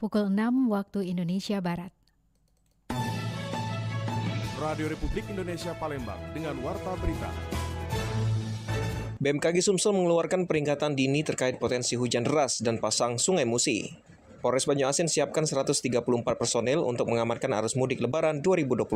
pukul 6 waktu Indonesia Barat. Radio Republik Indonesia Palembang dengan Warta Berita. BMKG Sumsel mengeluarkan peringatan dini terkait potensi hujan deras dan pasang Sungai Musi. Polres Banyu Asin siapkan 134 personel untuk mengamankan arus mudik Lebaran 2025.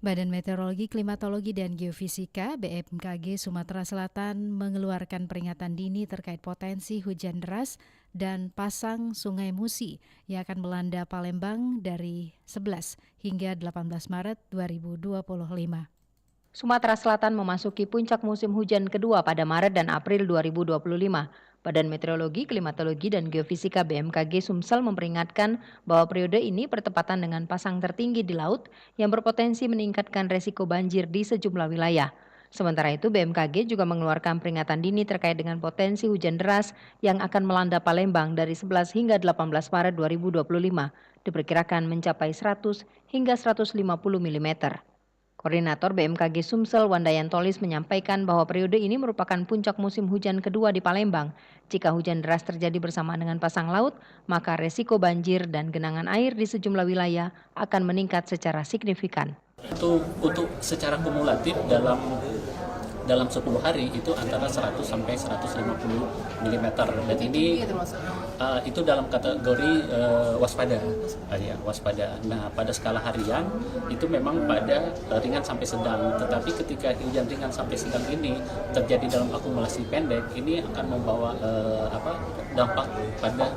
Badan Meteorologi, Klimatologi, dan Geofisika BMKG Sumatera Selatan mengeluarkan peringatan dini terkait potensi hujan deras dan pasang Sungai Musi yang akan melanda Palembang dari 11 hingga 18 Maret 2025. Sumatera Selatan memasuki puncak musim hujan kedua pada Maret dan April 2025. Badan Meteorologi, Klimatologi, dan Geofisika BMKG Sumsel memperingatkan bahwa periode ini bertepatan dengan pasang tertinggi di laut yang berpotensi meningkatkan resiko banjir di sejumlah wilayah. Sementara itu, BMKG juga mengeluarkan peringatan dini terkait dengan potensi hujan deras yang akan melanda Palembang dari 11 hingga 18 Maret 2025, diperkirakan mencapai 100 hingga 150 mm. Koordinator BMKG Sumsel Wandayan Tolis menyampaikan bahwa periode ini merupakan puncak musim hujan kedua di Palembang. Jika hujan deras terjadi bersamaan dengan pasang laut, maka resiko banjir dan genangan air di sejumlah wilayah akan meningkat secara signifikan. Itu untuk secara kumulatif dalam 10 hari itu antara 100 sampai 150 mm. Dan ini itu dalam kategori waspada. Waspada. Nah, pada skala harian itu memang pada ringan sampai sedang. Tetapi ketika hujan ringan sampai sedang ini terjadi dalam akumulasi pendek, ini akan membawa dampak pada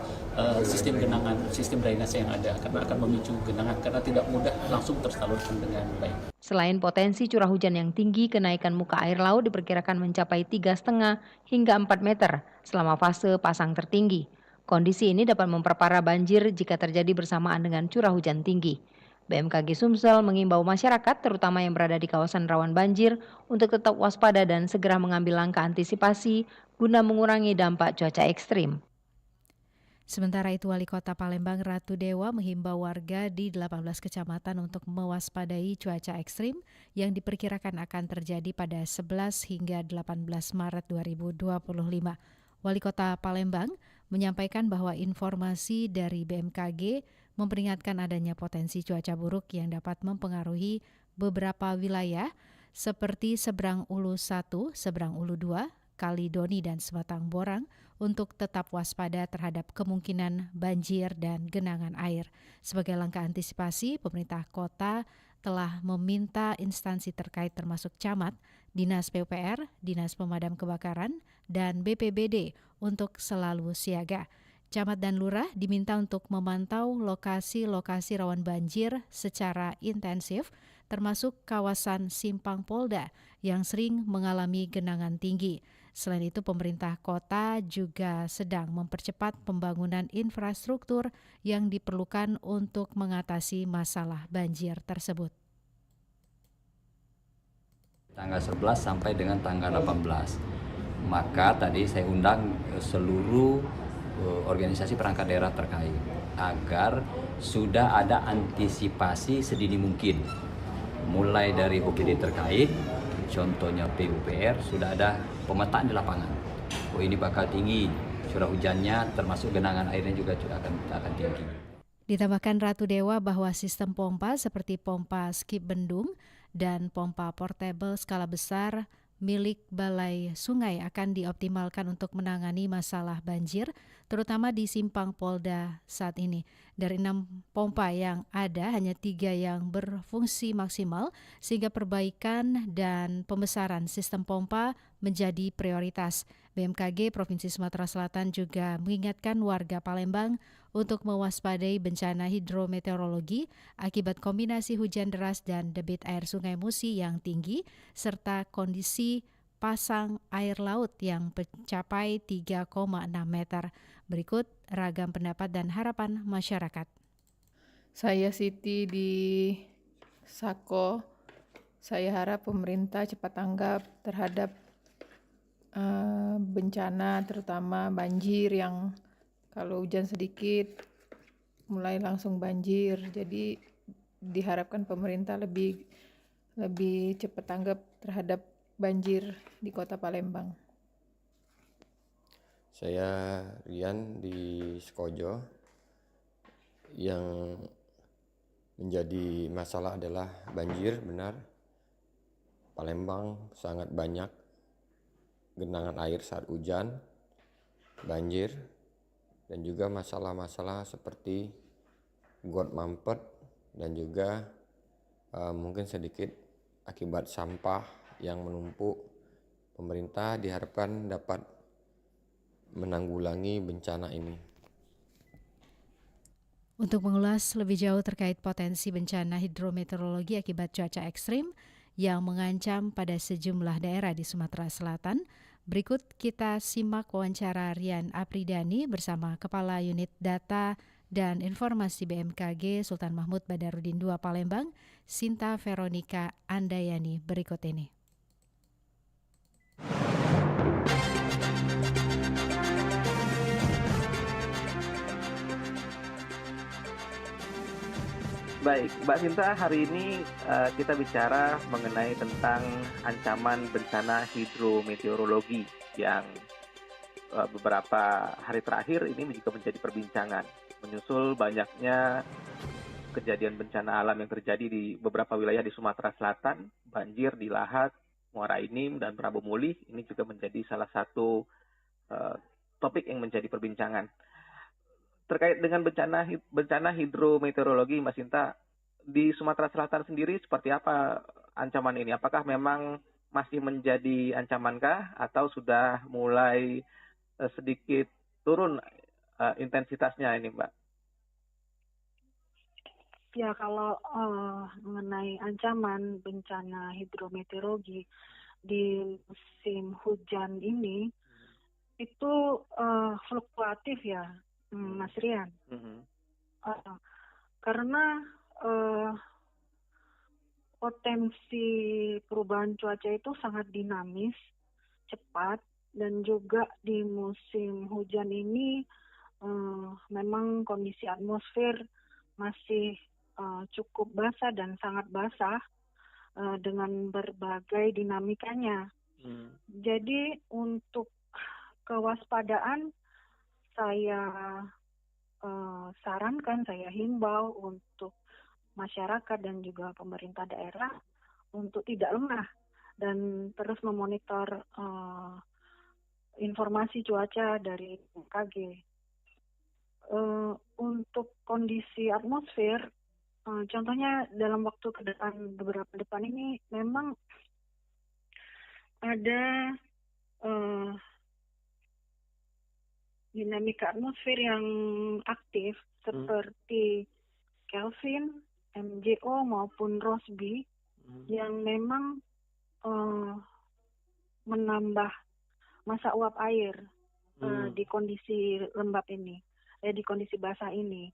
sistem genangan, sistem drainase yang ada, karena akan memicu genangan karena tidak mudah langsung tersalurkan dengan baik. Selain potensi curah hujan yang tinggi, kenaikan muka air laut diperkirakan mencapai 3,5 hingga 4 meter selama fase pasang tertinggi. Kondisi ini dapat memperparah banjir jika terjadi bersamaan dengan curah hujan tinggi. BMKG Sumsel mengimbau masyarakat terutama yang berada di kawasan rawan banjir untuk tetap waspada dan segera mengambil langkah antisipasi guna mengurangi dampak cuaca ekstrim. Sementara itu, Wali Kota Palembang Ratu Dewa menghimbau warga di 18 kecamatan untuk mewaspadai cuaca ekstrim yang diperkirakan akan terjadi pada 11 hingga 18 Maret 2025. Wali Kota Palembang menyampaikan bahwa informasi dari BMKG memperingatkan adanya potensi cuaca buruk yang dapat mempengaruhi beberapa wilayah seperti Seberang Ulu 1, Seberang Ulu 2, Kalidoni dan Sebatang Borang untuk tetap waspada terhadap kemungkinan banjir dan genangan air. Sebagai langkah antisipasi, pemerintah kota telah meminta instansi terkait termasuk camat, Dinas PUPR, Dinas Pemadam Kebakaran, dan BPBD untuk selalu siaga. Camat dan lurah diminta untuk memantau lokasi-lokasi rawan banjir secara intensif, termasuk kawasan Simpang Polda yang sering mengalami genangan tinggi. Selain itu, pemerintah kota juga sedang mempercepat pembangunan infrastruktur yang diperlukan untuk mengatasi masalah banjir tersebut. Tanggal 11 sampai dengan tanggal 18. Maka tadi saya undang seluruh organisasi perangkat daerah terkait agar sudah ada antisipasi sedini mungkin. Mulai dari OPD terkait, contohnya PUPR, sudah ada pemetaan di lapangan. Oh, ini bakal tinggi curah hujannya, termasuk genangan airnya juga akan tinggi. Ditambahkan Ratu Dewa bahwa sistem pompa seperti pompa skip bendung dan pompa portable skala besar milik Balai Sungai akan dioptimalkan untuk menangani masalah banjir, terutama di Simpang Polda saat ini. Dari 6 pompa yang ada, hanya 3 yang berfungsi maksimal, sehingga perbaikan dan pembesaran sistem pompa menjadi prioritas. BMKG Provinsi Sumatera Selatan juga mengingatkan warga Palembang untuk mewaspadai bencana hidrometeorologi akibat kombinasi hujan deras dan debit air Sungai Musi yang tinggi, serta kondisi pasang air laut yang mencapai 3,6 meter. Berikut ragam pendapat dan harapan masyarakat. Saya Siti di Sako. Saya harap pemerintah cepat tanggap terhadap bencana, terutama banjir yang kalau hujan sedikit mulai langsung banjir. Jadi diharapkan pemerintah lebih cepat tanggap terhadap banjir di Kota Palembang. Saya Rian di Sekojo. Yang menjadi masalah adalah banjir, benar. Palembang sangat banyak genangan air saat hujan, banjir, dan juga masalah-masalah seperti got mampet dan juga mungkin sedikit akibat sampah yang menumpuk. Pemerintah diharapkan dapat menanggulangi bencana ini. Untuk mengulas lebih jauh terkait potensi bencana hidrometeorologi akibat cuaca ekstrim yang mengancam pada sejumlah daerah di Sumatera Selatan, berikut kita simak wawancara Rian Apridani bersama Kepala Unit Data dan Informasi BMKG Sultan Mahmud Badarudin II Palembang, Sinta Veronica Andayani berikut ini. Baik, Mbak Sinta, hari ini kita bicara mengenai tentang ancaman bencana hidrometeorologi yang beberapa hari terakhir ini juga menjadi perbincangan. Menyusul banyaknya kejadian bencana alam yang terjadi di beberapa wilayah di Sumatera Selatan, banjir di Lahat, Muara Enim, dan Prabu Mulih, ini juga menjadi salah satu topik yang menjadi perbincangan. Terkait dengan bencana hidrometeorologi, Mbak Sinta, di Sumatera Selatan sendiri seperti apa ancaman ini? Apakah memang masih menjadi ancamankah atau sudah mulai sedikit turun intensitasnya ini, Mbak? Ya, kalau mengenai ancaman bencana hidrometeorologi di musim hujan ini, itu fluktuatif ya, Mas Rian. Karena potensi perubahan cuaca itu sangat dinamis, cepat, dan juga di musim hujan ini memang kondisi atmosfer masih cukup basah dan sangat basah dengan berbagai dinamikanya. Jadi untuk kewaspadaan saya sarankan, saya himbau untuk masyarakat dan juga pemerintah daerah untuk tidak lengah dan terus memonitor informasi cuaca dari BMKG. Untuk kondisi atmosfer, contohnya dalam waktu ke depan, beberapa depan ini memang ada dinamika atmosfer yang aktif seperti Kelvin, MJO maupun Rossby yang memang menambah massa uap air di kondisi lembab ini, di kondisi basah ini.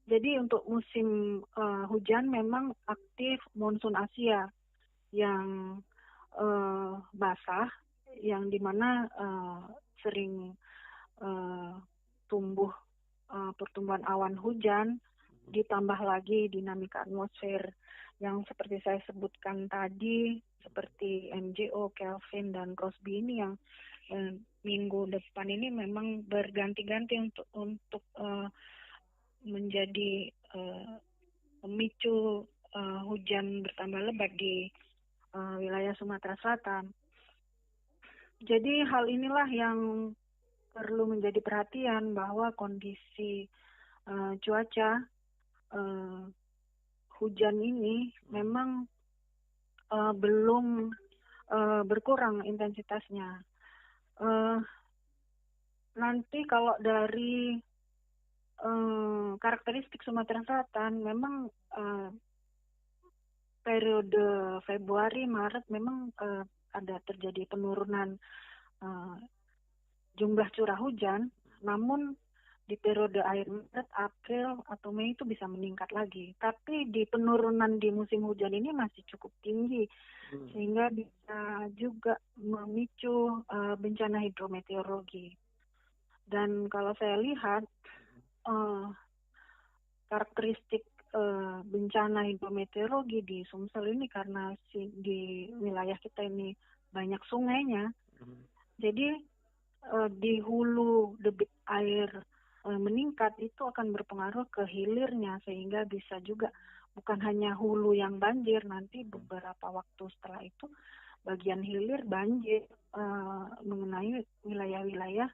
Jadi untuk musim hujan memang aktif monsun Asia yang basah, yang dimana sering tumbuh pertumbuhan awan hujan, ditambah lagi dinamika atmosfer yang seperti saya sebutkan tadi, seperti MJO, Kelvin, dan Rossby ini yang minggu depan ini memang berganti-ganti untuk menjadi pemicu hujan bertambah lebat di wilayah Sumatera Selatan. Jadi hal inilah yang perlu menjadi perhatian, bahwa kondisi cuaca hujan ini memang belum berkurang intensitasnya. Nanti kalau dari karakteristik Sumatera Selatan, memang periode Februari, Maret memang ada terjadi penurunan jumlah curah hujan, namun di periode akhir Maret, April, atau Mei itu bisa meningkat lagi. Tapi di penurunan di musim hujan ini masih cukup tinggi, sehingga bisa juga memicu bencana hidrometeorologi. Dan kalau saya lihat, karakteristik bencana hidrometeorologi di Sumsel ini, karena di wilayah kita ini banyak sungainya, jadi di hulu debit air meningkat, itu akan berpengaruh ke hilirnya, sehingga bisa juga bukan hanya hulu yang banjir, nanti beberapa waktu setelah itu bagian hilir banjir mengenai wilayah-wilayah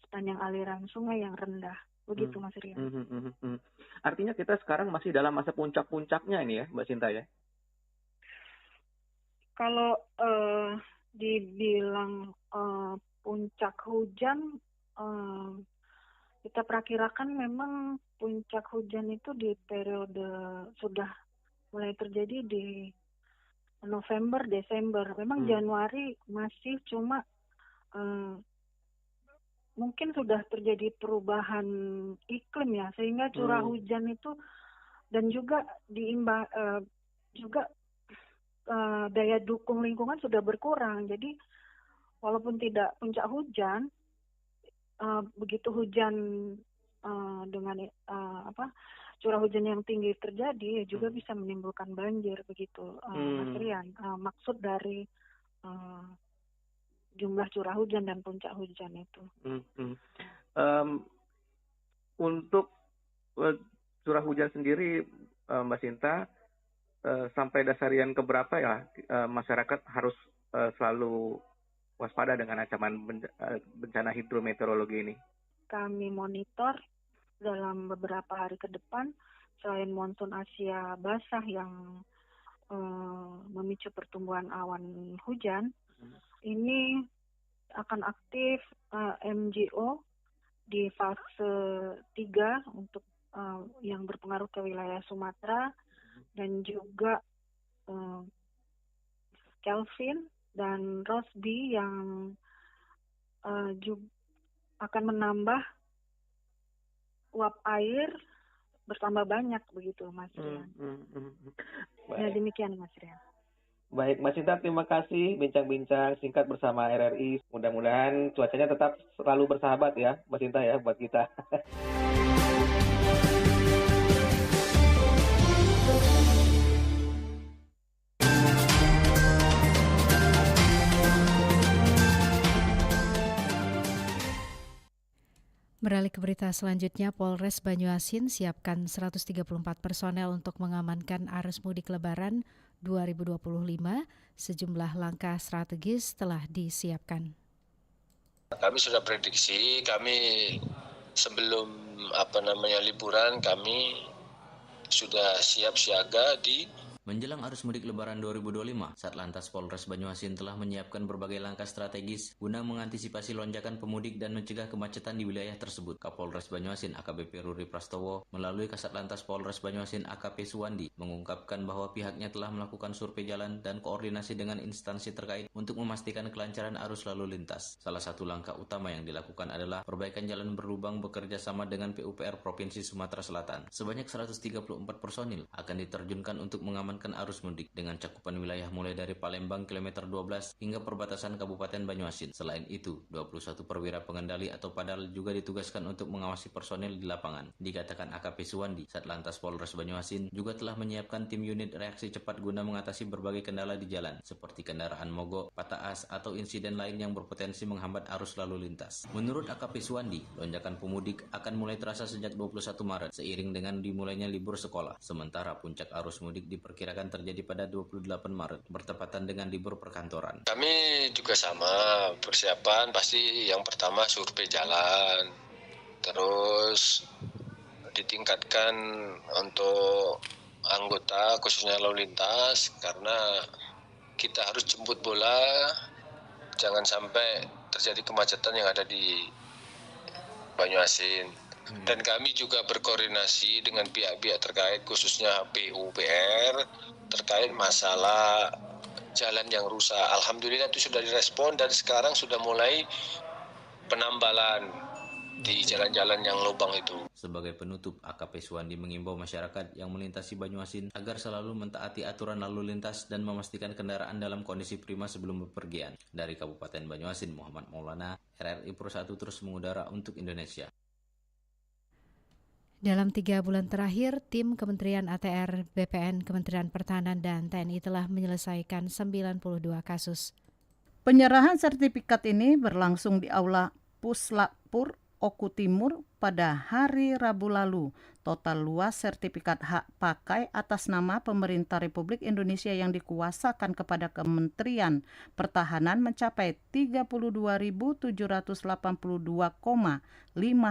sepanjang aliran sungai yang rendah. Begitu Mas Rian. Artinya kita sekarang masih dalam masa puncak-puncaknya ini ya, Mbak Sinta ya? Kalau dibilang puncak hujan, kita perkirakan memang puncak hujan itu di periode sudah mulai terjadi di November, Desember. Memang Januari masih cuma mungkin sudah terjadi perubahan iklim ya, sehingga curah hujan itu dan juga juga daya dukung lingkungan sudah berkurang. Jadi walaupun tidak puncak hujan, begitu hujan dengan curah hujan yang tinggi terjadi juga bisa menimbulkan banjir, begitu Mas Rian. Maksud dari jumlah curah hujan dan puncak hujan itu. Untuk curah hujan sendiri, Mbak Sinta, sampai dasarian keberapa ya masyarakat harus selalu waspada dengan ancaman bencana hidrometeorologi ini? Kami monitor dalam beberapa hari ke depan, selain monsun Asia basah yang memicu pertumbuhan awan hujan, ini akan aktif MGO di fase 3 untuk yang berpengaruh ke wilayah Sumatera, dan juga Kelvin dan Rossby yang juga akan menambah uap air bertambah banyak, begitu Mas Rian. Ya, demikian Mas Rian. Baik, Mbak Sinta, terima kasih bincang-bincang singkat bersama RRI. Mudah-mudahan cuacanya tetap selalu bersahabat ya, Mbak Sinta ya, buat kita. Beralih ke berita selanjutnya, Polres Banyuasin siapkan 134 personel untuk mengamankan arus mudik Lebaran 2025. Sejumlah langkah strategis telah disiapkan. Kami sudah prediksi, kami sebelum liburan kami sudah siap siaga di Menjelang arus mudik Lebaran 2025, Satlantas Polres Banyuasin telah menyiapkan berbagai langkah strategis guna mengantisipasi lonjakan pemudik dan mencegah kemacetan di wilayah tersebut. Kapolres Banyuasin AKBP Ruri Prastowo melalui Kasatlantas Polres Banyuasin AKP Suwandi mengungkapkan bahwa pihaknya telah melakukan survei jalan dan koordinasi dengan instansi terkait untuk memastikan kelancaran arus lalu lintas. Salah satu langkah utama yang dilakukan adalah perbaikan jalan berlubang bekerja sama dengan PUPR Provinsi Sumatera Selatan. Sebanyak 134 personil akan diterjunkan untuk mengamankan arus mudik dengan cakupan wilayah mulai dari Palembang kilometer 12 hingga perbatasan Kabupaten Banyuasin. Selain itu, 21 perwira pengendali atau padal juga ditugaskan untuk mengawasi personil di lapangan. Dikatakan AKP Suwandi, Satlantas Polres Banyuasin juga telah menyiapkan tim unit reaksi cepat guna mengatasi berbagai kendala di jalan, seperti kendaraan mogok, patah as, atau insiden lain yang berpotensi menghambat arus lalu lintas. Menurut AKP Suwandi, lonjakan pemudik akan mulai terasa sejak 21 Maret seiring dengan dimulainya libur sekolah. Sementara puncak arus mudik diperkirakan terjadi pada 28 Maret, bertepatan dengan libur perkantoran. Kami juga sama persiapan, pasti yang pertama survei jalan, terus ditingkatkan untuk anggota khususnya lalu lintas karena kita harus jemput bola, jangan sampai terjadi kemacetan yang ada di Banyuasin. Dan kami juga berkoordinasi dengan pihak-pihak terkait khususnya PUPR terkait masalah jalan yang rusak. Alhamdulillah itu sudah direspon dan sekarang sudah mulai penambalan di jalan-jalan yang lubang itu. Sebagai penutup, AKP Suwandi mengimbau masyarakat yang melintasi Banyuasin agar selalu mentaati aturan lalu lintas dan memastikan kendaraan dalam kondisi prima sebelum bepergian. Dari Kabupaten Banyuasin, Muhammad Maulana, RRI Pro 1 terus mengudara untuk Indonesia. Dalam 3 bulan terakhir, tim Kementerian ATR, BPN, Kementerian Pertahanan, dan TNI telah menyelesaikan 92 kasus. Penyerahan sertifikat ini berlangsung di Aula Puslapur Oku Timur pada hari Rabu lalu. Total luas sertifikat hak pakai atas nama pemerintah Republik Indonesia yang dikuasakan kepada Kementerian Pertahanan mencapai 32.782,5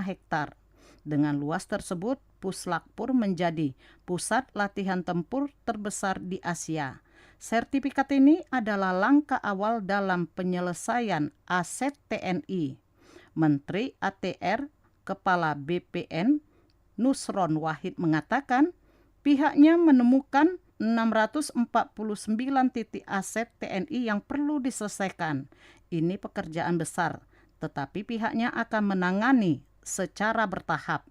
hektar. Dengan luas tersebut, Puslapur menjadi pusat latihan tempur terbesar di Asia. Sertifikat ini adalah langkah awal dalam penyelesaian aset TNI. Menteri ATR Kepala BPN Nusron Wahid mengatakan pihaknya menemukan 649 titik aset TNI yang perlu diselesaikan. Ini pekerjaan besar, tetapi pihaknya akan menangani secara bertahap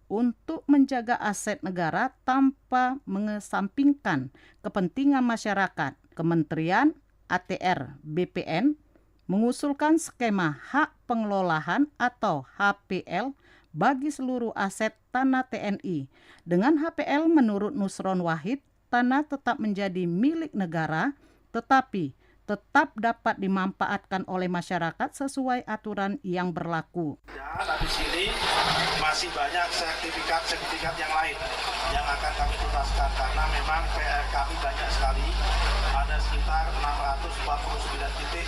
untuk menjaga aset negara tanpa mengesampingkan kepentingan masyarakat. Kementerian ATR BPN mengusulkan skema hak pengelolaan atau HPL bagi seluruh aset tanah TNI. Dengan HPL menurut Nusron Wahid, tanah tetap menjadi milik negara, tetapi tetap dapat dimanfaatkan oleh masyarakat sesuai aturan yang berlaku. Nah, di sini masih banyak sertifikat yang lain yang akan kami tuntaskan karena memang PR kami banyak sekali. Ada sekitar 649 titik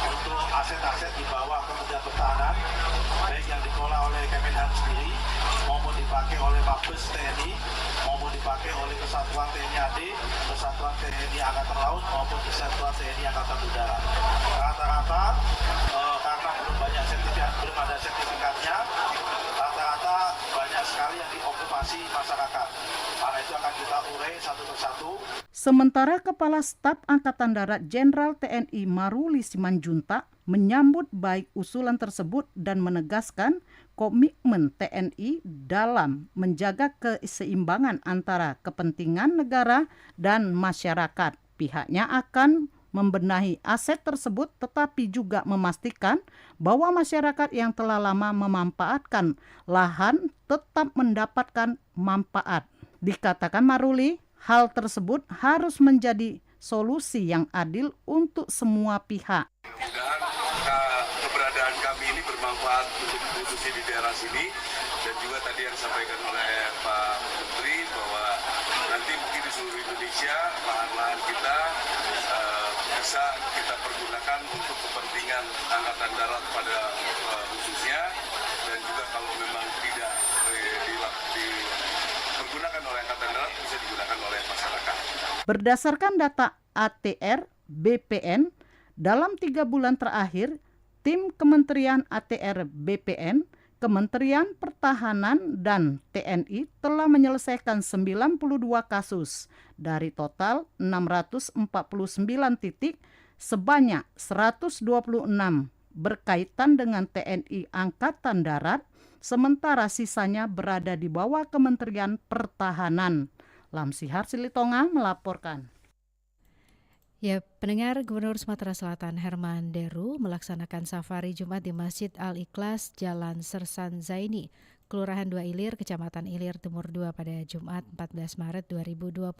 untuk aset-aset di bawah Kementerian Pertahanan, baik yang dikelola oleh Kemenhan sendiri maupun dipakai oleh Mabes TNI maupun dipakai oleh Kesatuan TNI AD, Kesatuan TNI Angkatan Laut maupun Kesatuan TNI Angkatan Udara. Rata-rata karena belum ada sertifikatnya, rata-rata banyak sekali yang diokupasi masyarakat. Karena itu akan kita urai satu persatu. Sementara Kepala Staf Angkatan Darat Jenderal TNI Maruli Simanjuntak menyambut baik usulan tersebut dan menegaskan komitmen TNI dalam menjaga keseimbangan antara kepentingan negara dan masyarakat. Pihaknya akan membenahi aset tersebut tetapi juga memastikan bahwa masyarakat yang telah lama memanfaatkan lahan tetap mendapatkan manfaat. Dikatakan Maruli, hal tersebut harus menjadi solusi yang adil untuk semua pihak. Dan keberadaan kami ini bermanfaat untuk khususnya di daerah sini, dan juga tadi yang disampaikan oleh Pak Menteri bahwa nanti mungkin di seluruh Indonesia lahan-lahan kita bisa kita pergunakan untuk kepentingan Angkatan Darat pada khususnya, dan juga kalau memang tidak dipergunakan oleh Angkatan Darat bisa digunakan oleh masyarakat. Berdasarkan data ATR BPN, dalam 3 bulan terakhir, tim Kementerian ATR BPN, Kementerian Pertahanan, dan TNI telah menyelesaikan 92 kasus. Dari total 649 titik, sebanyak 126 berkaitan dengan TNI Angkatan Darat, sementara sisanya berada di bawah Kementerian Pertahanan. Lamsihar Silitonga melaporkan. Ya, pendengar, Gubernur Sumatera Selatan Herman Deru melaksanakan safari Jumat di Masjid Al-Ikhlas Jalan Sersan Zaini, Kelurahan 2 Ilir, Kecamatan Ilir Timur 2 pada Jumat 14 Maret 2025.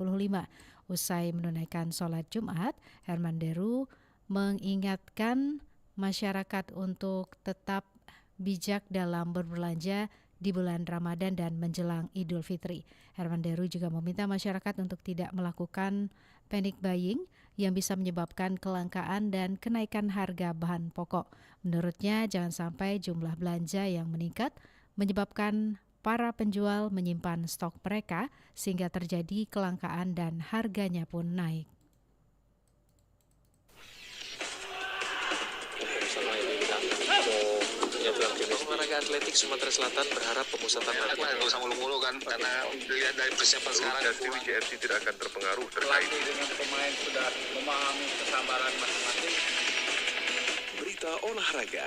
Usai menunaikan sholat Jumat, Herman Deru mengingatkan masyarakat untuk tetap bijak dalam berbelanja di bulan Ramadan dan menjelang Idul Fitri. Herman Deru juga meminta masyarakat untuk tidak melakukan panic buying yang bisa menyebabkan kelangkaan dan kenaikan harga bahan pokok. Menurutnya, jangan sampai jumlah belanja yang meningkat menyebabkan para penjual menyimpan stok mereka sehingga terjadi kelangkaan dan harganya pun naik. Olahraga atletik Sumatera Selatan berharap pemusatan latihan nggak usah mulu-mulu kan, karena dilihat dari persiapan sekarang JRC tidak akan terpengaruh terkait dengan pemain sudah memahami kesabaran masing-masing. Berita olahraga.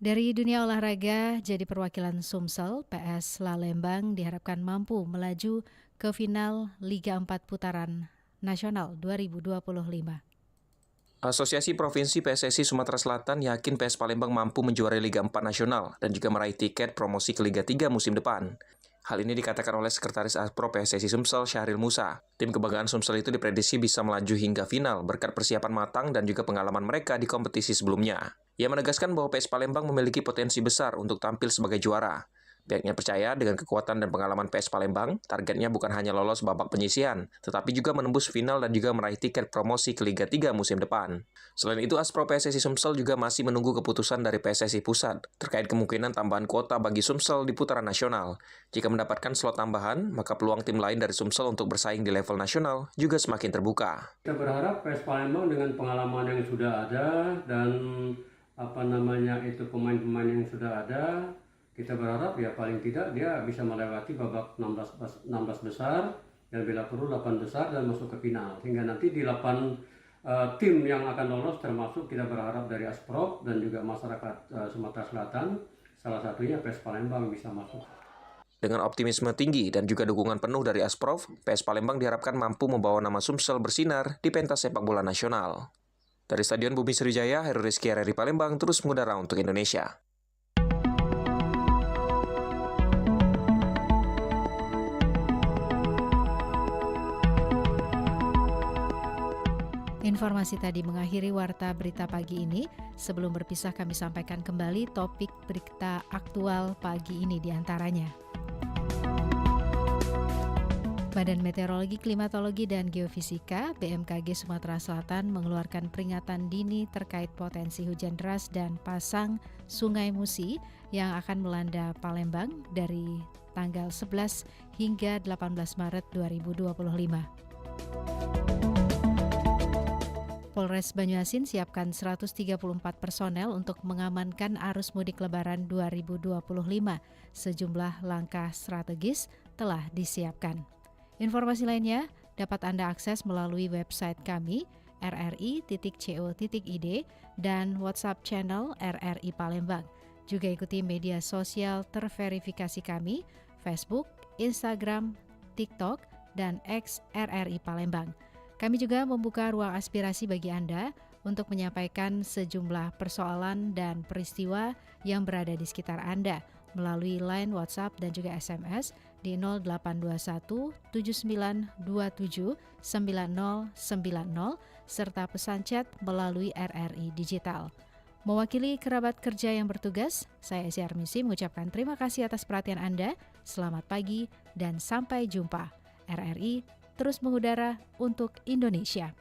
Dari dunia olahraga, jadi perwakilan Sumsel, PS Lalembang diharapkan mampu melaju ke final Liga 4 Putaran Nasional 2025. Asosiasi Provinsi PSSI Sumatera Selatan yakin PS Palembang mampu menjuarai Liga 4 Nasional dan juga meraih tiket promosi ke Liga 3 musim depan. Hal ini dikatakan oleh Sekretaris Aspro PSSI Sumsel Syahril Musa. Tim kebanggaan Sumsel itu diprediksi bisa melaju hingga final berkat persiapan matang dan juga pengalaman mereka di kompetisi sebelumnya. Ia menegaskan bahwa PS Palembang memiliki potensi besar untuk tampil sebagai juara. Pihaknya percaya dengan kekuatan dan pengalaman PS Palembang, targetnya bukan hanya lolos babak penyisihan, tetapi juga menembus final dan juga meraih tiket promosi ke Liga 3 musim depan. Selain itu, Aspro PSSI Sumsel juga masih menunggu keputusan dari PSSI Pusat terkait kemungkinan tambahan kuota bagi Sumsel di putaran nasional. Jika mendapatkan slot tambahan, maka peluang tim lain dari Sumsel untuk bersaing di level nasional juga semakin terbuka. Kita berharap PS Palembang dengan pengalaman yang sudah ada dan pemain-pemain yang sudah ada, kita berharap ya paling tidak dia bisa melewati babak 16 besar dan bila perlu 8 besar dan masuk ke final. Hingga nanti di 8 tim yang akan lolos termasuk kita berharap dari Asprov dan juga masyarakat Sumatera Selatan, salah satunya PS Palembang bisa masuk. Dengan optimisme tinggi dan juga dukungan penuh dari Asprov, PS Palembang diharapkan mampu membawa nama Sumsel bersinar di pentas sepak bola nasional. Dari Stadion Bumi Sriwijaya, Heru Rizky RRI Palembang terus mengudara untuk Indonesia. Informasi tadi mengakhiri Warta Berita pagi ini. Sebelum berpisah kami sampaikan kembali topik berita aktual pagi ini diantaranya. Badan Meteorologi, Klimatologi, dan Geofisika BMKG Sumatera Selatan mengeluarkan peringatan dini terkait potensi hujan deras dan pasang Sungai Musi yang akan melanda Palembang dari tanggal 11 hingga 18 Maret 2025. Polres Banyuasin siapkan 134 personel untuk mengamankan arus mudik Lebaran 2025. Sejumlah langkah strategis telah disiapkan. Informasi lainnya dapat Anda akses melalui website kami rri.co.id dan WhatsApp channel RRI Palembang. Juga ikuti media sosial terverifikasi kami, Facebook, Instagram, TikTok, dan X RRI Palembang. Kami juga membuka ruang aspirasi bagi Anda untuk menyampaikan sejumlah persoalan dan peristiwa yang berada di sekitar Anda melalui line WhatsApp dan juga SMS di 0821 7927 9090 serta pesan chat melalui RRI Digital. Mewakili kerabat kerja yang bertugas, saya Esi Armisi mengucapkan terima kasih atas perhatian Anda. Selamat pagi dan sampai jumpa. RRI terus mengudara untuk Indonesia.